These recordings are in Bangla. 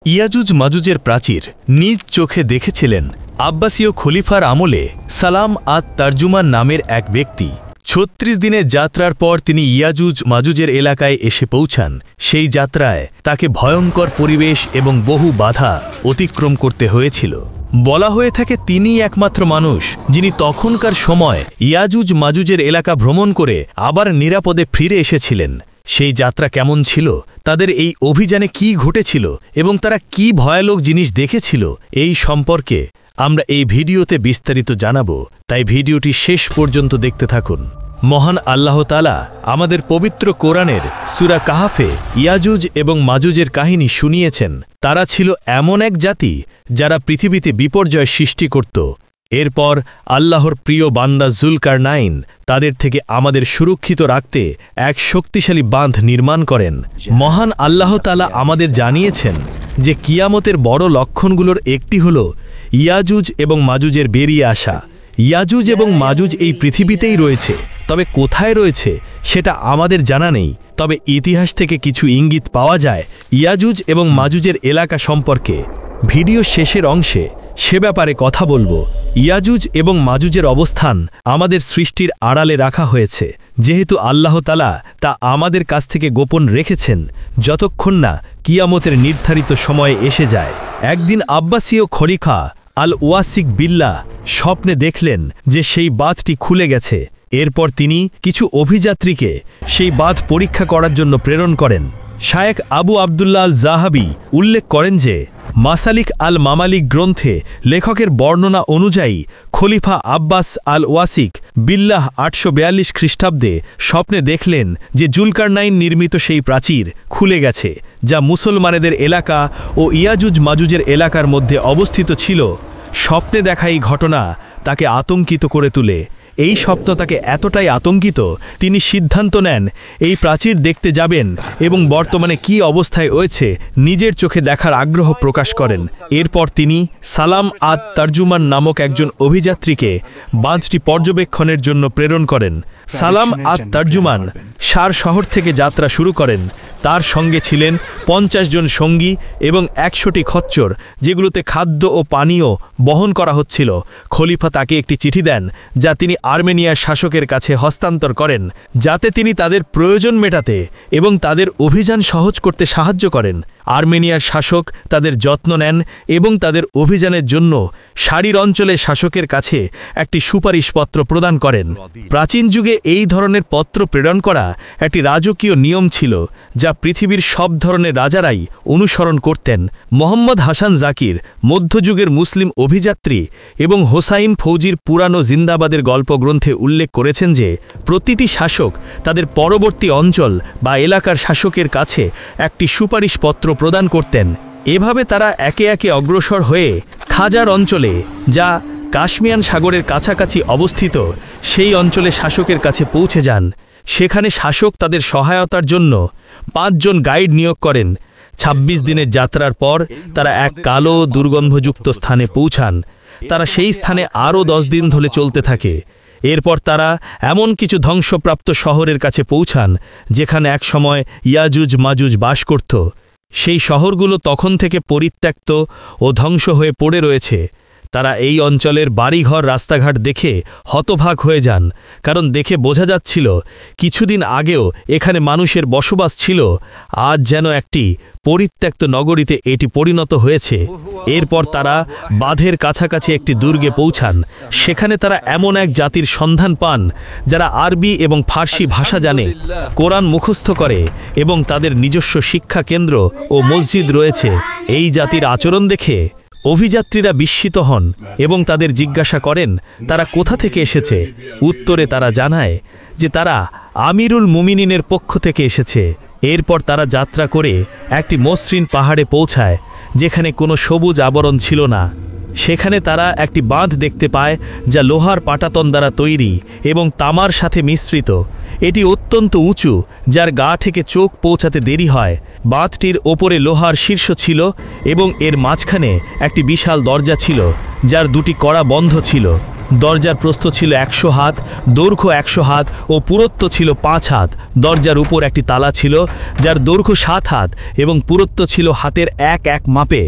ইয়াজুজ মাজুজের প্রাচীর নিজ চোখে দেখেছিলেন আব্বাসীয় খলিফার আমলে সালাম আত তারজুমান নামের এক ব্যক্তি। ৩৬ দিনের যাত্রার পর তিনি ইয়াজুজ মাজুজের এলাকায় এসে পৌঁছান। সেই যাত্রায় তাকে ভয়ঙ্কর পরিবেশ এবং বহু বাধা অতিক্রম করতে হয়েছিল। বলা হয়ে থাকে তিনিই একমাত্র মানুষ যিনি তখনকার সময় ইয়াজুজ মাজুজের এলাকা ভ্রমণ করে আবার নিরাপদে ফিরে এসেছিলেন। সেই যাত্রা কেমন ছিল, তাদের এই অভিযানে কি ঘটেছিল এবং তারা কি ভয়ানক জিনিস দেখেছিল, এই সম্পর্কে আমরা এই ভিডিওতে বিস্তারিত জানাবো। তাই ভিডিওটি শেষ পর্যন্ত দেখতে থাকুন। মহান আল্লাহ তাআলা আমাদের পবিত্র কোরআনের সূরা কাহাফে ইয়াজুজ এবং মাজুজের কাহিনী শুনিয়েছেন। তারা ছিল এমন এক জাতি যারা পৃথিবীতে বিপর্যয় সৃষ্টি করত। এরপর আল্লাহর প্রিয় বান্দা জুলকারনাইন তাদের থেকে আমাদের সুরক্ষিত রাখতে এক শক্তিশালী বাঁধ নির্মাণ করেন। মহান আল্লাহ তাআলা আমাদের জানিয়েছেন যে কিয়ামতের বড় লক্ষণগুলোর একটি হল ইয়াজুজ এবং মাজুজের বেরিয়ে আসা। ইয়াজুজ এবং মাজুজ এই পৃথিবীতেই রয়েছে, তবে কোথায় রয়েছে সেটা আমাদের জানা নেই। তবে ইতিহাস থেকে কিছু ইঙ্গিত পাওয়া যায় ইয়াজুজ এবং মাজুজের এলাকা সম্পর্কে। ভিডিও শেষের অংশে সে ব্যাপারে কথা বলবো। ইয়াজুজ এবং মাজুজের অবস্থান আমাদের সৃষ্টির আড়ালে রাখা হয়েছে, যেহেতু আল্লাহ তাআলা তা আমাদের কাছ থেকে গোপন রেখেছেন যতক্ষণ না কিয়ামতের নির্ধারিত সময়ে এসে যায়। একদিন আব্বাসীয় খলিফা আল ওয়াসিক বিল্লাহ স্বপ্নে দেখলেন যে সেই বাঁধটি খুলে গেছে। এরপর তিনি কিছু অভিযাত্রীকে সেই বাঁধ পরীক্ষা করার জন্য প্রেরণ করেন। শায়েখ আবু আবদুল্লাহ আল জাহাবি উল্লেখ করেন যে মাসালিক আল মামালিক গ্রন্থে লেখকের বর্ণনা অনুযায়ী খলিফা আব্বাস আল ওয়াসিক বিল্লাহ ৮৪২ খ্রিস্টাব্দে স্বপ্নে দেখলেন যে জুলকারনাইন নির্মিত সেই প্রাচীর খুলে গেছে, যা মুসলমানেদের এলাকা ও ইয়াজুজ মাজুজের এলাকার মধ্যে অবস্থিত ছিল। স্বপ্নে দেখা এই ঘটনা তাকে আতঙ্কিত করে তোলে। এই স্বপ্ন তাকে এতটাই আতঙ্কিত, তিনি সিদ্ধান্ত নেন এই প্রাচীর দেখতে যাবেন এবং বর্তমানে কি অবস্থায় রয়েছে নিজের চোখে দেখার আগ্রহ প্রকাশ করেন। এরপর তিনি সালাম আত তারজুমান নামক একজন অভিযাত্রীকে বাঁধটি পর্যবেক্ষণের জন্য প্রেরণ করেন। সালাম আত তারজুমান সার শহর থেকে যাত্রা শুরু করেন। তার সঙ্গে ছিলেন ৫০ জন সঙ্গী এবং ১০০টি খচ্চর, যেগুলোতে খাদ্য ও পানীয় বহন করা হচ্ছিল। খলিফা তাকে একটি চিঠি দেন, যা তিনি আর্মেনিয়ার শাসকের কাছে হস্তান্তর করেন, যাতে তিনি তাদের প্রয়োজন মেটাতে এবং তাদের অভিযান সহজ করতে সাহায্য করেন। আর্মেনিয়ার শাসক তাদের যত্ন নেন এবং তাদের অভিযানের জন্য সারির অঞ্চলে শাসকের কাছে একটি সুপারিশপত্র প্রদান করেন। প্রাচীন যুগে এই ধরনের পত্র প্রেরণ করা একটি রাজকীয় নিয়ম ছিল, যা পৃথিবীর সব ধরনের রাজারাই অনুসরণ করতেন। মোহাম্মদ হাসান জাকির মধ্যযুগের মুসলিম অভিযাত্রী এবং হোসাইন ফৌজির পুরানো জিন্দাবাদের গল্প গ্রন্থে উল্লেখ করেছেন যে প্রতিটি শাসক তাদের পরবর্তী অঞ্চল বা এলাকার শাসকের কাছে একটি সুপারিশপত্র প্রদান করতেন। এভাবে তারা একে একে অগ্রসর হয়ে খাজার অঞ্চলে, যা কাশ্মীয়ান সাগরের কাছাকাছি অবস্থিত, সেই অঞ্চলে শাসকের কাছে পৌঁছে যান। সেখানে শাসক তাদের সহায়তার জন্য ৫ জন গাইড নিয়োগ করেন। ২৬ দিনের যাত্রার পর তারা এক কালো দুর্গন্ধযুক্ত স্থানে পৌঁছান। তারা সেই স্থানে আরও ১০ দিন ধরে চলতে থাকে। এরপর তারা এমন কিছু ধ্বংসপ্রাপ্ত শহরের কাছে পৌঁছান যেখানে একসময় ইয়াজুজ মাজুজ বাস করত। সেই শহরগুলো তখন থেকে পরিত্যক্ত ও ধ্বংস হয়ে পড়ে রয়েছে। তারা এই অঞ্চলের বাড়িঘর রাস্তাঘাট দেখে হতবাক হয়ে যান, কারণ দেখে বোঝা যাচ্ছিল কিছুদিন আগেও এখানে মানুষের বসবাস ছিল, আজ যেন একটি পরিত্যক্ত নগরীতে এটি পরিণত হয়েছে। এরপর তারা বাঁধের কাছাকাছি একটি দুর্গে পৌঁছান। সেখানে তারা এমন এক জাতির সন্ধান পান যারা আরবি এবং ফার্সি ভাষা জানে, কোরআন মুখস্থ করে এবং তাদের নিজস্ব শিক্ষা কেন্দ্র ও মসজিদ রয়েছে। এই জাতির আচরণ দেখে অভিযাত্রীরা বিস্মিত হন এবং তাদের জিজ্ঞাসা করেন তারা কোথা থেকে এসেছে। উত্তরে তারা জানায় যে তারা আমিরুল মুমিনিনের পক্ষ থেকে এসেছে। এরপর তারা যাত্রা করে একটি মসৃণ পাহাড়ে পৌঁছায়, যেখানে কোনো সবুজ আবরণ ছিল না। সেখানে তারা একটি বাঁধ দেখতে পায়, যা লোহার পাটাতন দ্বারা তৈরি এবং তামার সাথে মিশ্রিত। এটি অত্যন্ত উঁচু, যার গা থেকে চোখ পৌঁছাতে দেরি হয়। বাঁধটির ওপরে লোহার শীর্ষ ছিল এবং এর মাঝখানে একটি বিশাল দরজা ছিল, যার দুটি কড়া বন্ধ ছিল। দরজার প্রস্থ ছিল 100 হাত, দৈর্ঘ্য 100 হাত ও পুরুত্ব ছিল 5 হাত। দরজার উপর একটি তালা ছিল যার দৈর্ঘ্য 7 হাত এবং পুরুত্ব ছিল হাতের 1 মাপে।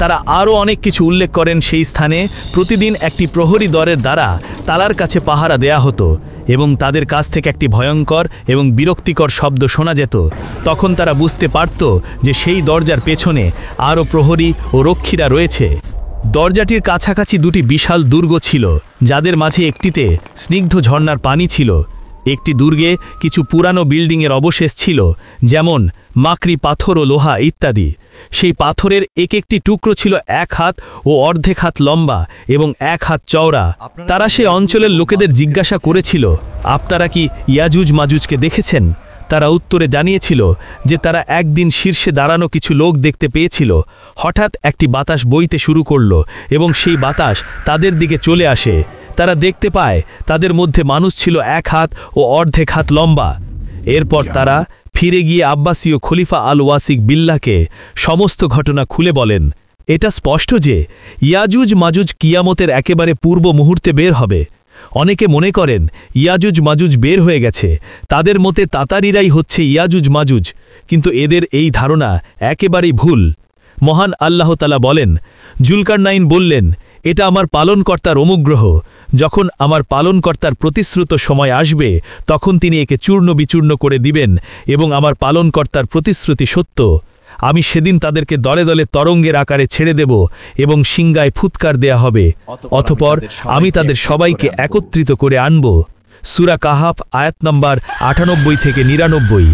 তারা আরও অনেক কিছু উল্লেখ করেন। সেই স্থানে প্রতিদিন একটি প্রহরী দরের দ্বারা তালার কাছে পাহারা দেয়া হতো এবং তাদের কাছ থেকে একটি ভয়ঙ্কর এবং বিরক্তিকর শব্দ শোনা যেত। তখন তারা বুঝতে পারত যে সেই দরজার পেছনে আরও প্রহরী ও রক্ষীরা রয়েছে। দরজাটির কাছাকাছি দুটি বিশাল দুর্গ ছিল, যাদের মাঝে একটিতে স্নিগ্ধ ঝর্ণার পানি ছিল। একটি দুর্গে কিছু পুরানো বিল্ডিংয়ের অবশেষ ছিল, যেমন মাকড়ি পাথর ও লোহা ইত্যাদি। সেই পাথরের একটি টুকরো ছিল 1 হাত ও অর্ধেক হাত লম্বা এবং 1 হাত চওড়া। তারা সে অঞ্চলের লোকেদের জিজ্ঞাসা করেছিল, আপনারা কি ইয়াজুজ মাজুজকে দেখেছেন? তারা উত্তরে জানিয়েছিল যে তারা একদিন শীর্ষে দাঁড়ানো কিছু লোক দেখতে পেয়েছিল। হঠাৎ একটি বাতাস বইতে শুরু করল এবং সেই বাতাস তাদের দিকে চলে আসে। তারা দেখতে পায় তাদের মধ্যে মানুষ ছিল 1 হাত ও অর্ধেক হাত লম্বা। এরপর তারা ফিরে গিয়ে আব্বাসীয় খলিফা আল ওয়াসিক বিল্লাহকে সমস্ত ঘটনা খুলে বলেন। এটা স্পষ্ট যে ইয়াজুজ মাজুজ কিয়ামতের একেবারে পূর্ব মুহূর্তে বের হবে। অনেকে মনে করেন ইয়াজুজ মাজুজ বের হয়ে গেছে, তাদের মতে তাতারিরাই হচ্ছে ইয়াজুজ মাজুজ, কিন্তু এদের এই ধারণা একেবারেই ভুল। মহান আল্লাহ তাআলা বলেন, জুলকারনাইন বললেন, এটা আমার পালনকর্তার অনুগ্রহ। যখন আমার পালনকর্তার প্রতিশ্রুত সময় আসবে তখন তিনি একে চূর্ণ বিচূর্ণ করে দিবেন এবং আমার পালনকর্তার প্রতিশ্রুতি সত্য। আমি সেদিন তাদেরকে দলে দলে তরঙ্গের আকারে ছেড়ে দেব এবং সিংগায় ফুৎকার দেয়া হবে। অতঃপর আমি তাদের সবাইকে একত্রিত করে আনব। সূরা কাহাফ আয়াত নম্বর 98 থেকে 99।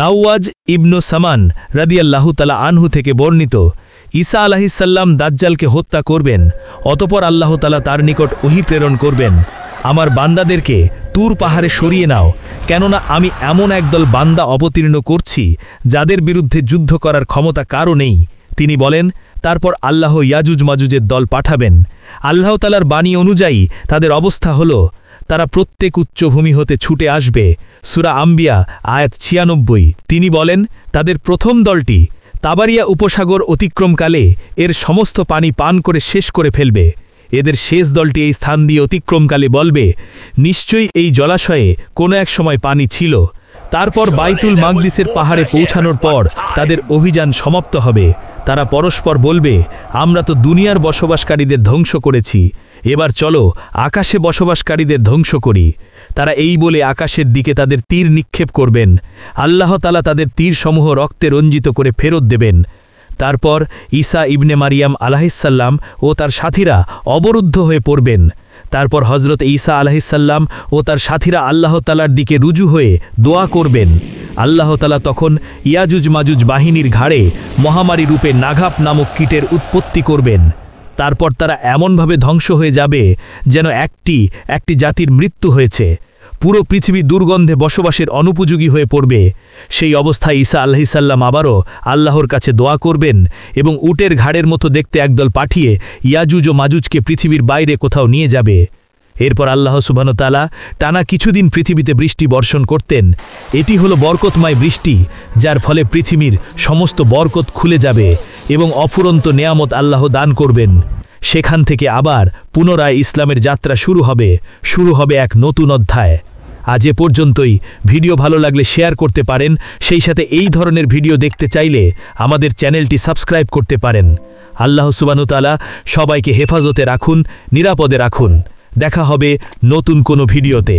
নাওয়াজ ইবনু সামান রাদিয়াল্লাহু তাআলা আনহু থেকে বর্ণিত, ঈসা আলাইহিসসালাম দাজ্জালকে হত্যা করবেন। অতঃপর আল্লাহ তাআলা তার নিকট ওহী প্রেরণ করবেন, আমার বান্দাদেরকে তুর পাহাড়ে সরিয়ে নাও, কেননা আমি এমন একদল বান্দা অবতীর্ণ করছি যাদের বিরুদ্ধে যুদ্ধ করার ক্ষমতা কারও নেই। তিনি বলেন, তারপর আল্লাহ ইয়াজুজ মাজুজের দল পাঠাবেন। আল্লাহ তাআলার বাণী অনুযায়ী তাদের অবস্থা হল, তারা প্রত্যেক উচ্চভূমি হতে ছুটে আসবে। সূরা আম্বিয়া আয়াত 96। তিনি বলেন, তাদের প্রথম দলটি তাবারিয়া উপসাগর অতিক্রমকালে এর সমস্ত পানি পান করে শেষ করে ফেলবে। এদের শেষ দলটি এই স্থান দিয়ে অতিক্রমকালে বলবে, নিশ্চয়ই এই জলাশয়ে কোনো এক সময় পানি ছিল। তারপর বাইতুল মাকদিসের পাহাড়ে পৌঁছানোর পর তাদের অভিযান সমাপ্ত হবে। তারা পরস্পর বলবে, আমরা তো দুনিয়ার বসবাসকারীদের ধ্বংস করেছি, এবার চলো আকাশে বসবাসকারীদের ধ্বংস করি। তারা এই বলে আকাশের দিকে তাদের তীর নিক্ষেপ করবেন। আল্লাহ তাআলা তাদের তীরসমূহ রক্তে রঞ্জিত করে ফেরত দেবেন। তারপর ঈসা ইবনে মারিয়াম আলাইহিসসালাম ও তার সাথীরা অবরুদ্ধ হয়ে পড়বেন। তারপর হযরত ঈসা আলাইহিসসালাম ও তার সাথীরা আল্লাহ তাআলার দিকে রুজু হয়ে দোয়া করবেন। আল্লাহ তাআলা তখন ইয়াজুজ মাজুজ বাহিনীর ঘাড়ে মহামারী রূপে নাগাপ নামক কীটের উৎপত্তি করবেন। তারপর তারা এমনভাবে ধ্বংস হয়ে যাবে যেন একটি জাতির মৃত্যু হয়েছে। পুরো পৃথিবী দুর্গন্ধে বসবাসের অনুপযোগী হয়ে পড়বে। সেই অবস্থায় ঈসা আলাইহিসসালাম আবারও আল্লাহর কাছে দোয়া করবেন এবং উটের ঘাড়ের মতো দেখতে একদল পাঠিয়ে ইয়াজুজ ও মাজুজকে পৃথিবীর বাইরে কোথাও নিয়ে যাবে। এরপর আল্লাহ সুবহানাহু ওয়া তাআলা টানা কিছুদিন পৃথিবীতে বৃষ্টি বর্ষণ করতেন। এটি হলো বরকতময় বৃষ্টি, যার ফলে পৃথিবীর সমস্ত বরকত খুলে যাবে এবং অফুরন্ত নেয়ামত আল্লাহ দান করবেন। সেখান থেকে আবার পুনরায় ইসলামের যাত্রা শুরু হবে এক নতুন অধ্যায়। আজ এ পর্যন্তই। ভিডিও ভালো লাগলে শেয়ার করতে পারেন। সেই সাথে এই ধরনের ভিডিও দেখতে চাইলে আমাদের চ্যানেলটি সাবস্ক্রাইব করতে পারেন। আল্লাহ সুবহানাহু ওয়া তাআলা সবাইকে হেফাজতে রাখুন, নিরাপদে রাখুন। দেখা হবে নতুন কোনো ভিডিওতে।